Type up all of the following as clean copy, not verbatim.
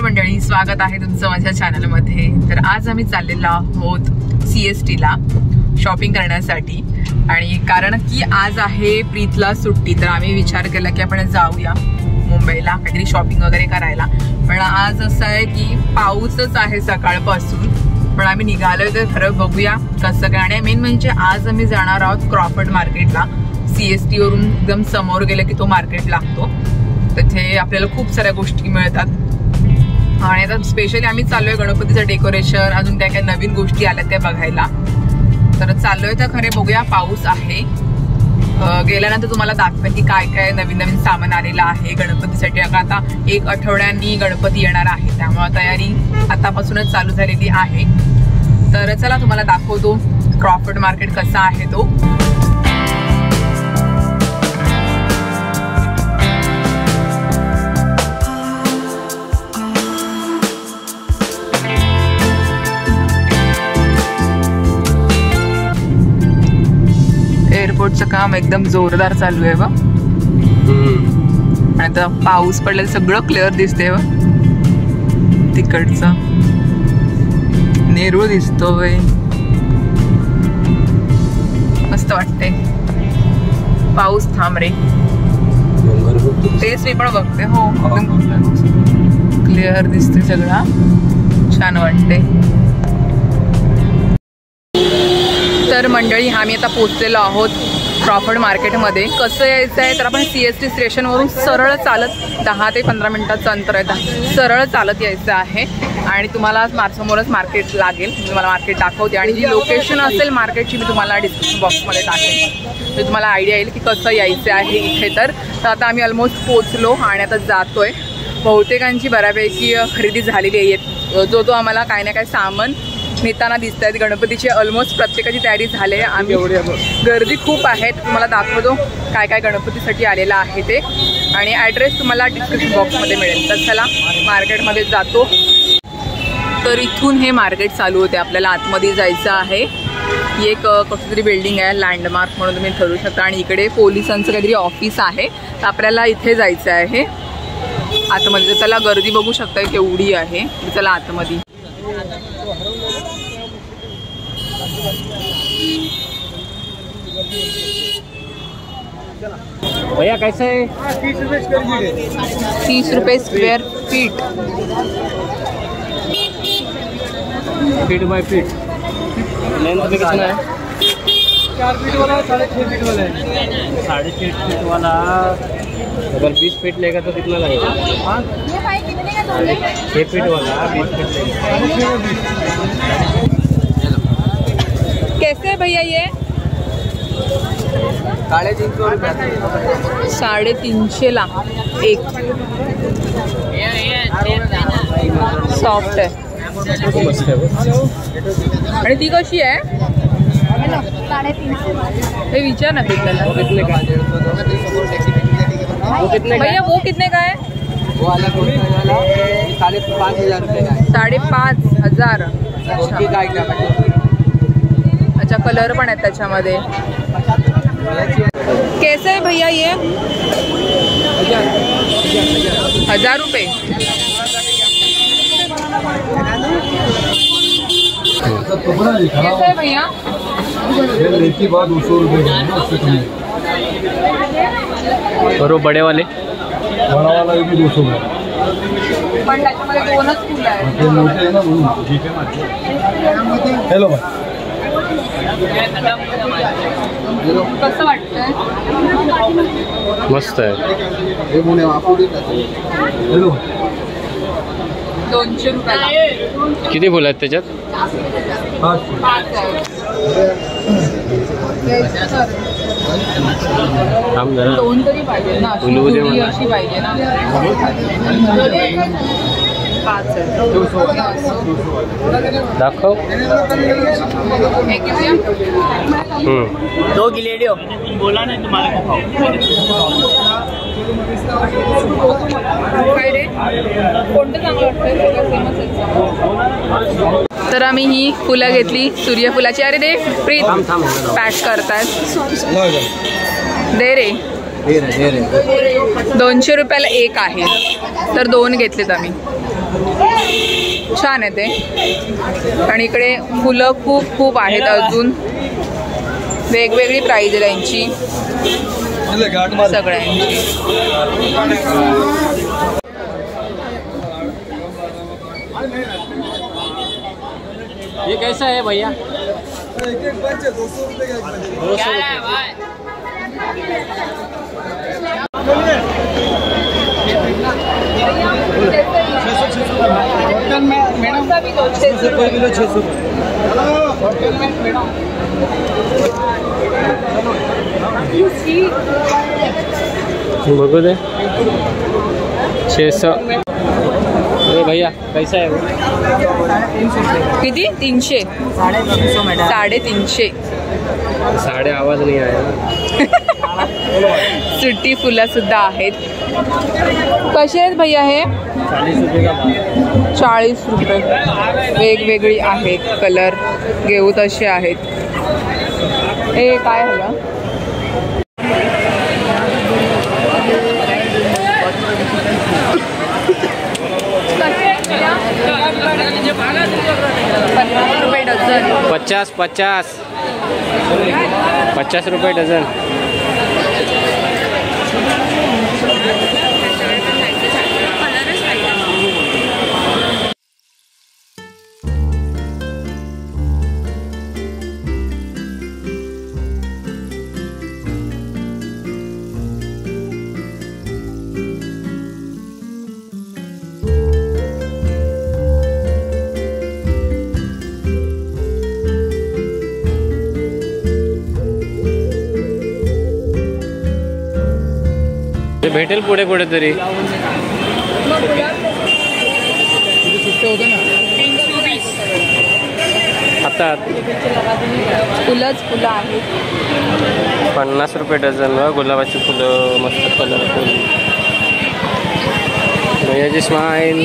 नमस्कार मंडळी, स्वागत आहे तुमचं माझ्या चॅनलमध्ये। तर आज आम्ही चाललेलो आहोत CST ला शॉपिंग करण्यासाठी आणि कारण की आज आहे प्रीतला सुट्टी, तर आम्ही विचार केला की आपण जाऊया मुंबईला काहीतरी शॉपिंग वगैरे करायला। पण आज असं आहे की पाऊसच आहे सकाळपासून, पण आम्ही निघालोय तर खरं बघूया कसं काय। आणि मेन म्हणजे आज आम्ही जाणार आहोत क्रॉफर्ड मार्केटला। CST वरून एकदम समोर गेलं की तो मार्केट लागतो, तिथे आपल्याला खूप साऱ्या गोष्टी मिळतात। आणि आता स्पेशली आम्ही चाललोय गणपतीचं डेकोरेशन, अजून काय काय नवीन गोष्टी आल्या त्या बघायला। तर चाललोय तर खरे बघूया, पाऊस आहे। गेल्यानंतर तुम्हाला दाखवेन की काय काय नवीन नवीन सामान आलेलं आहे गणपतीसाठी। आता 1 आठवड्यांनी गणपती येणार आहे, त्यामुळे तयारी आतापासूनच चालू झालेली आहे। तर चला तुम्हाला दाखवतो क्रॉफर्ड मार्केट कसा आहे तो। एअरपोर्टचं काम एकदम जोरदार चालू आहे बा। आता पाऊस पडलेलं सगळं क्लिअर दिसते बा। तिकडचं नेरूळ दिसतोय, मस्त वाटते। पाऊस थांब रे, तेच मी पण बघते। हो, क्लिअर दिसते सगळं, छान वाटते। तर मंडळी, आम्ही आता पोहोचलेलो आहोत क्रॉफर्ड मार्केटमध्ये। कसं यायचं आहे तर आपण CST स्टेशनवरून सरळ चालत 10 ते 15 मिनिटाचं अंतर आहे, सरळ चालत यायचं आहे आणि तुम्हाला समोरच मार्केट लागेल। मी तुम्हाला मार्केट दाखवते आणि जी लोकेशन असेल मार्केटची मी तुम्हाला डिस्क्रिप्शन बॉक्समध्ये टाकेन, तर तुम्हाला आयडिया येईल की कसं यायचं आहे इथे। तर आता आम्ही ऑलमोस्ट पोचलो आणि आता जातोय। बहुतेकांची बऱ्यापैकी खरेदी झालेली आहे, जो आम्हाला काही ना काही सामान नेताना दिसत आहेत। गणपतीची ऑलमोस्ट प्रत्येकाची तयारी झाली आहे। आम्ही गर्दी खूप आहे, तुम्हाला दाखवतो काय काय गणपतीसाठी आलेलं आहे ते, आणि ॲड्रेस तुम्हाला डिस्क्रिप्शन बॉक्समध्ये मिळेल। तर चला मार्केटमध्ये जातो। तर इथून हे मार्केट चालू होते, आपल्याला आतमध्ये जायचं आहे। ही एक कुठेतरी बिल्डिंग आहे, लँडमार्क म्हणून तुम्ही ठरवू शकता, आणि इकडे पोलिसांचं काहीतरी ऑफिस आहे, तर आपल्याला इथे जायचं आहे आतमध्ये। चला, गर्दी बघू शकता केवढी आहे। चला आतमध्ये। भैया कैसे है? 30 रुपये square feet. Feet by feet length में कितना है? 4 फीट वाला, 6.5 फीट वाला है। 6.5 फीट वाला अगर 20 फीट लेगा तो कितना लगेगा? 6 फीट वाला 20 फीट लेगा। कैसे है भैया ये? 350 ला एक। सॉफ्ट आहे आणि ती कशी आहे? 350। हे विचार ना भेटला भैया, वो कितने का है? वो अलग वाला 5,500 रुपये का है। 5,500। अच्छा, कलर पण आहे त्याच्यामध्ये। कैसे है भैया ये? 1000 रुपये। कैसे है भैया? और वो बड़े वाले? बड़ा वाला भी 200 में। पण त्याच्यामध्ये 2च फुलं आहेत। मोठे आहे ना म्हणून ठीक आहे ना। हॅलो भाई, कसं वाटतंय? मस्त आहे। हॅलो, 200 रुपयाला किती फुलं आहेत त्याच्यात? 5 थांब जरा, 2 तरी पाहिजे ना, अशी पाहिजे ना। 5 दाखव। आहे। 2 गिलेडियो बोला नाही तुम्हाला। काय रे, कोणतं चांगलं वाटतंय? तर आम्ही ही फुलं घेतली सूर्यफुलाची। अरे दे प्रीत, पॅक करतायत, दे रे। 200 रुपयाला एक आहे, तर 2 घेतलेत आम्ही. छान आहे ते. आणि इकडे फुलं खूप खूप आहेत अजून, वेगवेगळी प्राईज आहे त्यांची सगळ्यांची. ये कैसा है भैया? 200 रुपये का. बघू दे. 600. अरे भैया कैसा है वो? किती? 300. 350. साडे आवाज नाही आहे. सुट्टी फुलं सुद्धा आहेत. कसे आहेत भैया हे? 40 रुपये का. 40 रुपये. वेगवेगळी आहेत, कलर घेऊ तसे आहेत. हे काय झालं? ₹50 डझन. 50 रुपये डझन. ते भेटेल पुढे कुठेतरी. आता फुलंच फुलं आहेत. 50 रुपये डझन. गुलाबाची फुलं मस्त कलरफुल. भैया जी स्माइल.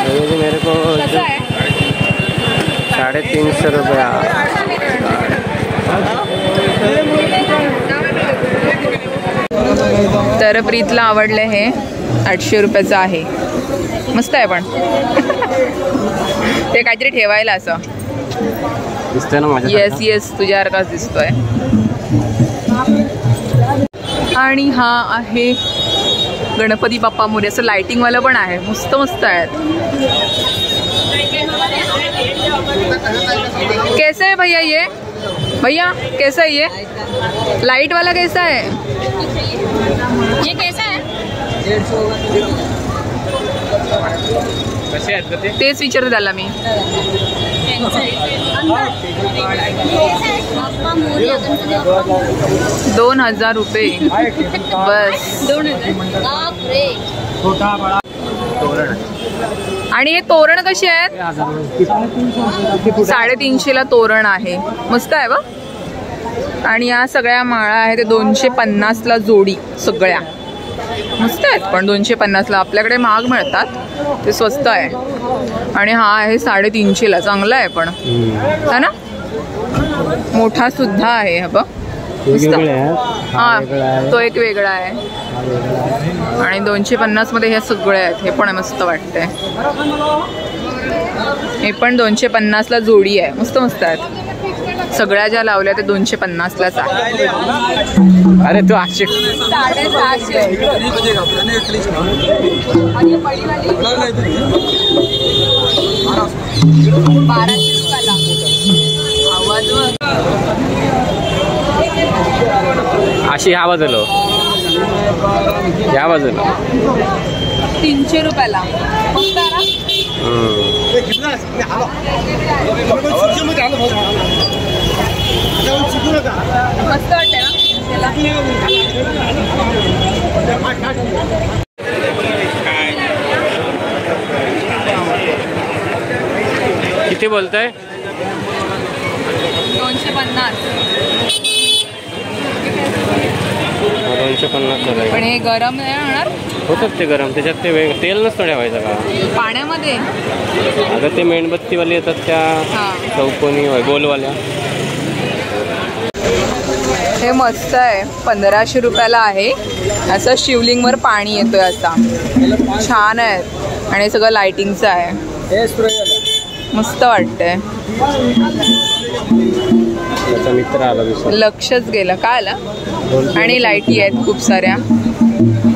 भैया जी मेरे को 350 रुपया. तर प्रीतला आवडले हे. 800 रुपयाचं आहे. मस्त आहे पण ते काहीतरी ठेवायला असं दिसतंय ना माझ्या. येस तुझ्यासारखाच दिसतोय. आणि हा आहे गणपती बाप्पा मोरया. असं लाइटिंगवालं पण आहे. मस्त मस्त आहेत. कैसे है भैया ये? भैया कैसा है ये लाइट वाला? कैसा है ये? कैसा है? कसे आहेत ते? तेच विचारते त्याला मी. 2000 रुपये बस. 2000. आणि हे तोरण कसे आहेत? 350ला तोरण आहे. मस्त आहे बघ. आणि या सगळ्या माळा आहेत ते 250ला जोडी. सगळ्या मस्त आहेत पण 250ला. आपल्याकडे महाग मिळतात, ते स्वस्त आहे. आणि हा आहे 350ला. चांगला आहे पण है ना. मोठा सुद्धा आहे. हा बघ हा, तो एक वेगळा आहे. आणि 250 मध्ये हे सगळे आहेत. हे पण मस्त वाटतंय. हे पण 250ला जोडी आहे. मस्त मस्त आहेत. सगळ्या ज्या लावल्या ते 250लाच आहे. अरे तू 800. 750. अशी ह्या बाजूला, ह्या बाजूला 300 रुपयाला. मस्त आहे ना. मस्त वाटते ना. किती बोलताय? 250. 250 पण हे गरम नाही होणार? होतात ते गरम. त्याच्यात ते तेल नसतं ठेवायचं का पाण्यामध्ये? अगं ते मेणबत्तीवाले येतात त्या हां. चौकोनी गोलवाल्या. हे मस्त आहे, 1500 रुपयाला आहे. असं शिवलिंगवर पाणी येतोय असा, छान आहे. आणि हे सगळं लाइटिंगचं आहे, मस्त वाटतंय. मित्र आला, लक्षच गेलं काय आला. आणि लाईटी आहेत खूप साऱ्या.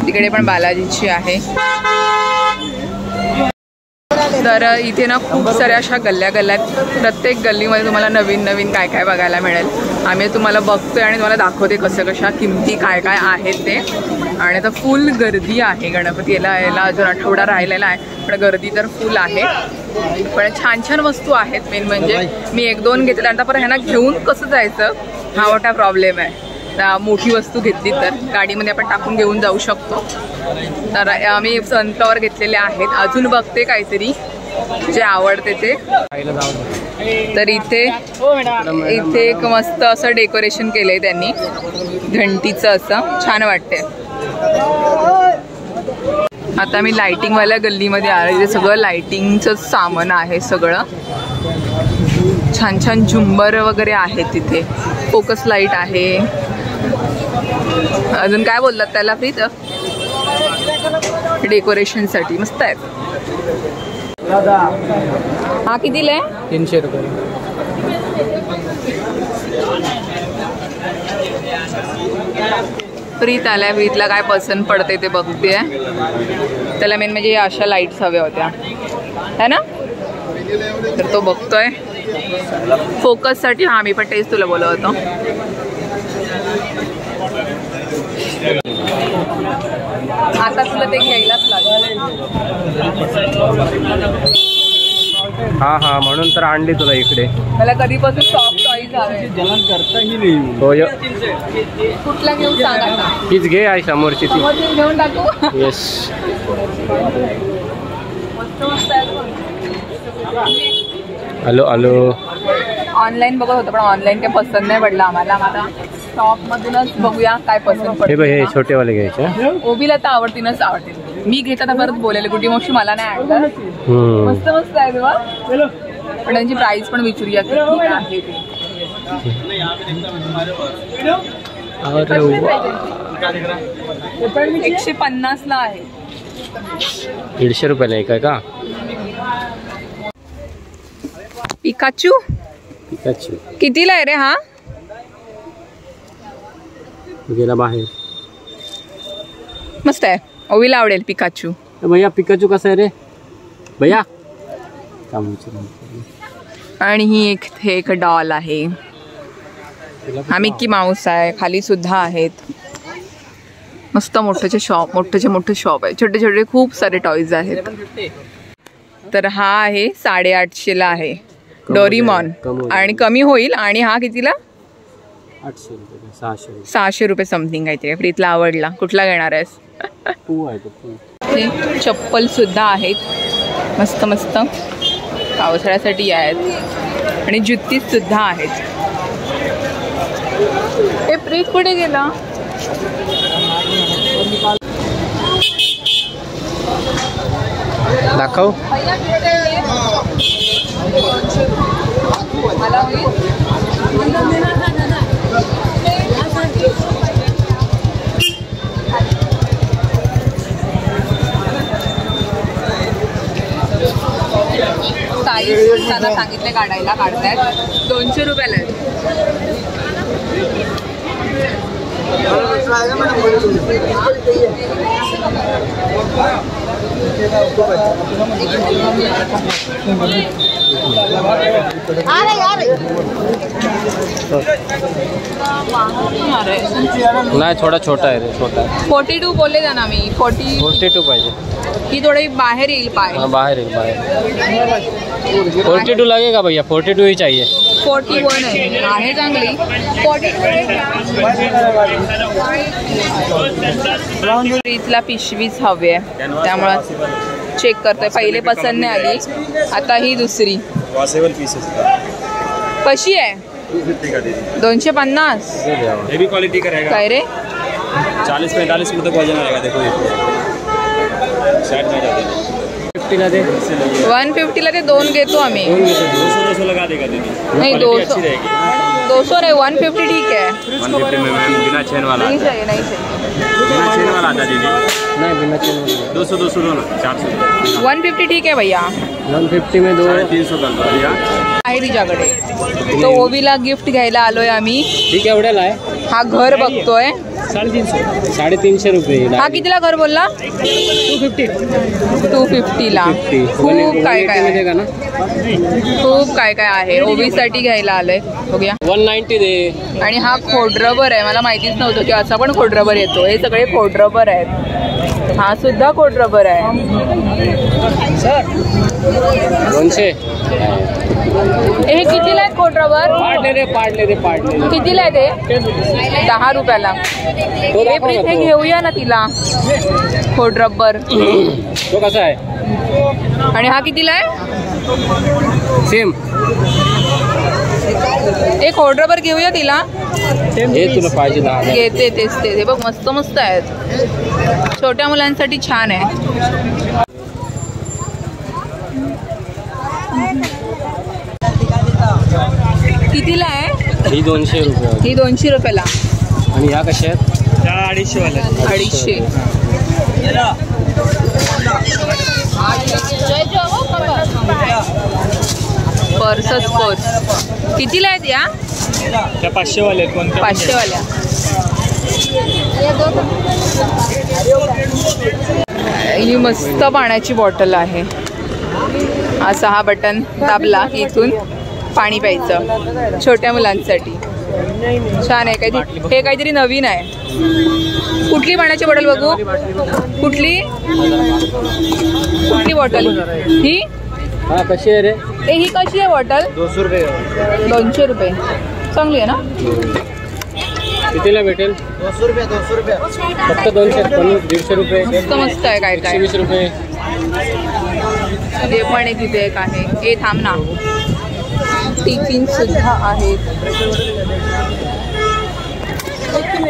तिकडे पण बालाजीची आहे. तर इथे ना खूप साऱ्या अशा गल्ल्या आहेत. प्रत्येक गल्लीमध्ये तुम्हाला नवीन नवीन काय काय बघायला मिळेल. आम्ही तुम्हाला बघतोय आणि तुम्हाला दाखवते कसं कशा किमती काय काय आहेत ते. आणि आता फुल गर्दी आहे. गणपती यायला अजून आठवडा राहिलेला आहे, पण गर्दी तर फुल आहे. पण छान छान वस्तू आहेत. मेन म्हणजे मी 1-2 घेतले, आता परत ह्यांना घेऊन कसं जायचं हा मोठा प्रॉब्लेम आहे. मोठी वस्तू घेतली तर गाडीमध्ये आपण टाकून घेऊन जाऊ शकतो. तर आम्ही सनफ्लॉवर घेतलेले आहेत. अजून बघते काहीतरी जे आवडते ते. तर इथे एक मस्त असं डेकोरेशन केलंय त्यांनी, घंटीचं असं, छान वाटते. आता मी लाइटिंगवाल्या गल्लीमध्ये आले. इथे सगळं लाइटिंगचं सामान आहे सगळं. छान छान झुंबर वगैरे आहेत तिथे. फोकस लाईट आहे. अजून काय बोललात त्याला फ्रीज डेकोरेशनसाठी मस्त आहेत. हा कितीला आहे? 300 रुपये. प्रीत आल्या. प्रीतला काय पसंत पडते ते बघते. त्याला मेन म्हणजे अशा लाईट्स हव्या होत्या है ना, तर तो बघतोय फोकससाठी. हा मी पण तेच तुला बोलत होतो. आता तुला ते घ्यायलाच लागेल. हा म्हणून तर आणली तुला इकडे. मला कधीपासून सॉफ्ट टॉईज हवे. हो, कुठला घेऊ सांग आता. हीच घे आहे समोरची ती. घेऊन टाकू. येस. हॅलो ऑनलाईन बघत होतं पण ऑनलाईन काही पसंत नाही पडलं आम्हाला. आता शॉपमधूनच बघूया काय पसंत पडतं. हे छोटेवाले घ्यायचे. ओबीला तर आवडतीनच आवडते. मी घेत आता परत बोलेले गुडी मोशी मला नाही आवडत. मस्त मस्त आहे तेव्हा. पण त्यांची प्राइस पण विचारूया किती आहे ते. 150 ला आहे. 150 रुपयाला एक आहे का? पिकाचू कितीला आहे रे हा? गेला बाहेर. मस्त आहे. ओवीला आवडेल पिकाचू. भैया पिकाचू कसा आहे रे भैया? आणि ही एक डॉल आहे. हा मिक्की माऊस आहे. खाली सुद्धा आहेत. मस्त मोठे शॉप आहे. छोटे छोटे खूप सारे टॉईज आहेत. तर हा आहे 850 ला आहे डोरीमॉन. आणि कमी होईल. आणि हा कितीला? 600 रुपये समथिंग काहीतरी. प्रीतला आवडला. कुठला घेणार आहेस? चप्पल सुद्धा आहेत मस्त मस्त पावसाळ्यासाठी आहेत. आणि जुत्ती सुद्धा आहेत. हे प्रीत कुठे गेला? दाखव. साईज त्यांना सांगितले काढायला. काढतायत. 200 रुपयाला आहे. नाही थोडा छोटा आहे रे. छोटा 42 बोलले ना मी. 42 पाहिजे. ही थोडी बाहेर येईल पाय. बाहेर येईल बाहेर. 42 लगेगा भैया. 42 ही चाहिए. 41 आहे चांगली. 42 प्रीतला पिशवीच हवी आहे त्यामुळे चेक करतोय. पहिले पसंत नाही आली. आता ही दुसरी कशी आहे? 250. हेवी क्वालिटी का रहेगा. काय रे? 40-45 में तो वजन आएगा. देखो ये साइड में जाते हैं. 50 ला दे. 150 ला ते 2 घेतो आम्ही. 200 लगा देगा दीदी. नाही 200 200 नहीं 150 ठीक है। 150 में मैम बिना चेन वाला नहीं आता चाहिए नहीं चाहिए। है। बिना चेन वाला आता है दीदी। नहीं बिना चेन वाला। 200 दो ना 400 150 ठीक आहे भैया। 150 में 2 350 कर दो भैया। आहे तिच्याकडे तो ओवीला गिफ्ट घ्यायला आलोय आम्ही। ठीक आहे एवढ्याला आहे। हा घर बघतोय। 350 350 रुपये। हा कितीला घर बोलला? 250 ला। खूप काय काय आहे का ना? खूप काय काय आहे ओवीसाठी घ्यायला आलंय बघूया। 190 दे। आणि हा खोडरबर आहे मला माहितीच नव्हतं की असा पण खोडरबर येतो। हे सगळे खोडरबर आहेत। हा सुद्धा खोडरबर आहे। 200 हे कितीला आहे खोडरबर? पाडले दे कितीला आहे ते? 10 रुपयाला। हे प्रीत हे घेऊया ना तिला खोडरबर। तो कसा आहे? आणि हा कितीला आहे? सेम। एक खोडरबर घेऊया तिला। हे तुला पाहिजे 10 घेते तेच ते। हे बघ मस्त मस्त आहेत छोट्या मुलांसाठी छान आहे। कितीला आहे? ही 200 रुपये। ही 200 रुपयाला। आणि ह्या कशा आहेत? 250 वाला 250। पर्सच पर्स कितीला आहेत या? त्या 500 वाले आहेत कोणत्या? 500 वाल्या। ही मस्त पाण्याची बॉटल आहे। असा हा बटन दाबला की इथून पाणी प्यायचं छोट्या मुलांसाठी। छान आहे काहीतरी। हे काहीतरी नवीन आहे। कुठली पाण्याची बॉटल बघू? कुठली कुठली बॉटल? ही हा कशी आहे रे? ही कशी आहे बॉटल? 200 रुपये। 200 रुपये चांगली आहे ना? कितीला भेटेल? 200 रुपये फक्त 150 रुपये। मस्त मस्त आहे काय काय। 120 रुपये। ते पण एक तिथे एक आहे। हे थांब ना टिफिन सुद्धा आहेत।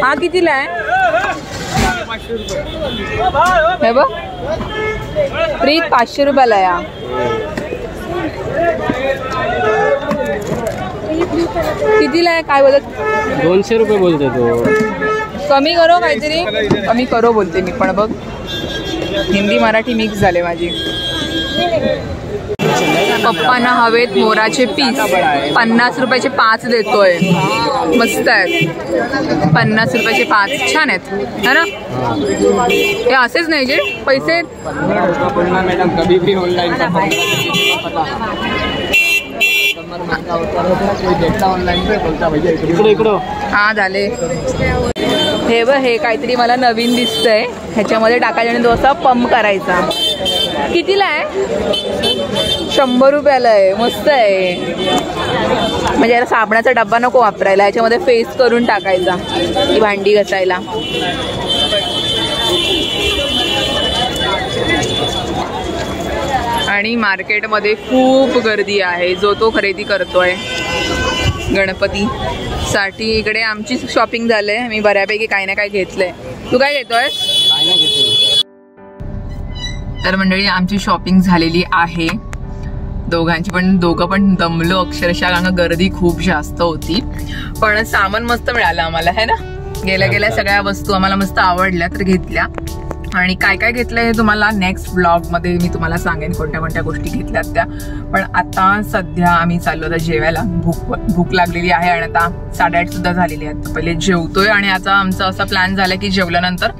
हा कितीला आहे? हे बघ प्रीत 500 रुपयाला या। कितीला आहे काय बोलत? 200 रुपये बोलते तो। कमी करो काहीतरी कमी करो बोलते मी पण बघ हिंदी मराठी मिक्स झाले माझी। पप्पांना हवेत मोराचे पीस 50 रुपयाचे 5 देतोय। मस्त आहेत 50 रुपयाचे 5 छान आहेत है ना? हे असेच नाही जे पैसे मॅडम कभी भी ऑनलाइन का इकडं हा झाले। हे बघ हे काहीतरी मला नवीन दिसतंय। ह्याच्यामध्ये टाकायचं आणि तो असा पंप करायचा। कितीला आहे? 100 रुपयाला आहे। मस्त आहे। म्हणजे याला साबणाचा डब्बा नको वापरायला ह्याच्यामध्ये फेस करून टाकायचा ही भांडी घासायला। आणि मार्केटमध्ये खूप गर्दी आहे। जो तो खरेदी करतोय गणपती साठी। इकडे आमची शॉपिंग झालंय। मी बऱ्यापैकी काही ना काही घेतलंय। तू काय घेतोय? तर मंडळी आमची शॉपिंग झालेली आहे दोघांची पण। दोघं पण दमलो अक्षरशः कारण गर्दी खूप जास्त होती। पण सामान मस्त मिळालं आम्हाला है ना? गेल्या गेल्या सगळ्या वस्तू आम्हाला मस्त आवडल्या तर घेतल्या। आणि काय काय घेतलं हे तुम्हाला नेक्स्ट ब्लॉगमध्ये मी तुम्हाला सांगेन कोणत्या कोणत्या गोष्टी घेतल्यात त्या। पण आता सध्या आम्ही चाललो होतो जेवायला। भूक लागलेली आहे आणि आता 8:30 सुद्धा झालेली आहेत। पहिले जेवतोय आणि आता आमचा असा प्लॅन झाला की जेवल्यानंतर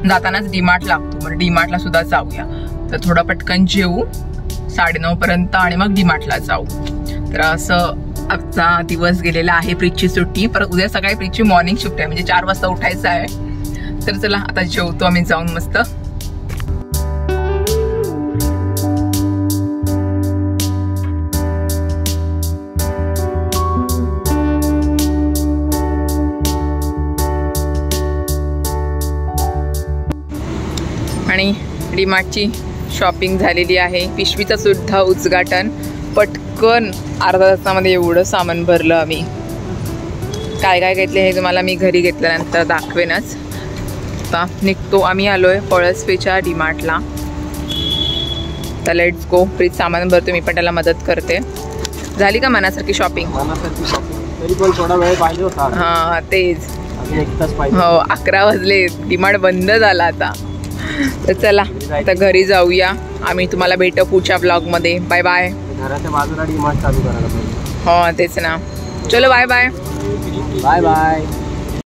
जातानाच डीमार्ट लागतो मग डीमार्टला सुद्धा जाऊया। तर थोडं पटकन जेवू 9:30 पर्यंत आणि मग डीमार्टला जाऊ। तर असं आजचा दिवस गेलेला आहे। प्रीतची सुट्टी परत उद्या सकाळी प्रीतची मॉर्निंग शिफ्ट आहे म्हणजे 4 वाजता उठायचं आहे। तर चला आता जेवतो आम्ही जाऊन मस्त। आणि डीमार्टची शॉपिंग झालेली आहे। पिशवीचं सुद्धा उद्घाटन पटकन अर्धा तासामध्ये एवढं सामान भरलं आम्ही। काय काय घेतले हे तुम्हाला मी घरी घेतल्यानंतर दाखवेनच। आता निघतो आम्ही। आलोय पळसपेच्या डीमार्टला। तर लेट्स गो। प्रीत सामान भरतो मी पण त्याला मदत करते। झाली का मनासारखी शॉपिंग? तरी पण थोडा वेळ पाहिजे होता. हा तेच. अजून 1 तास पाहिजे. हो 11 वाजले, डिमांड बंद झाला आता. तर चला आता घरी जाऊया. आम्ही तुम्हाला भेटू पुढच्या ब्लॉगमध्ये. Bye bye. घराच्या बाजूला डिमांड चालू करायला पाहिजे. हो तेच ना. चलो बाय बाय. Bye bye.